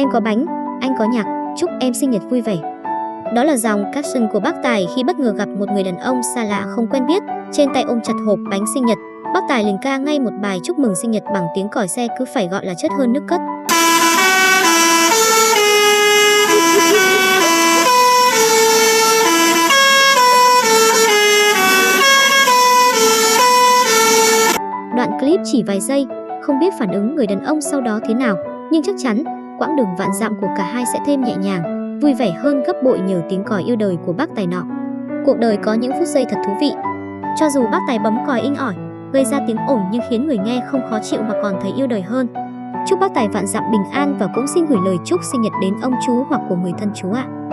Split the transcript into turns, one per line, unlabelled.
Em có bánh, anh có nhạc, chúc em sinh nhật vui vẻ. Đó là dòng caption của bác Tài khi bất ngờ gặp một người đàn ông xa lạ không quen biết, trên tay ôm chặt hộp bánh sinh nhật. Bác Tài liền ca ngay một bài chúc mừng sinh nhật bằng tiếng còi xe cứ phải gọi là chất hơn nước cất. Đoạn clip chỉ vài giây, không biết phản ứng người đàn ông sau đó thế nào, nhưng chắc chắn quãng đường vạn dặm của cả hai sẽ thêm nhẹ nhàng, vui vẻ hơn gấp bội nhờ tiếng còi yêu đời của bác Tài nọ. Cuộc đời có những phút giây thật thú vị. Cho dù bác Tài bấm còi inh ỏi, gây ra tiếng ồn nhưng khiến người nghe không khó chịu mà còn thấy yêu đời hơn. Chúc bác Tài vạn dặm bình an và cũng xin gửi lời chúc sinh nhật đến ông chú hoặc của người thân chú ạ.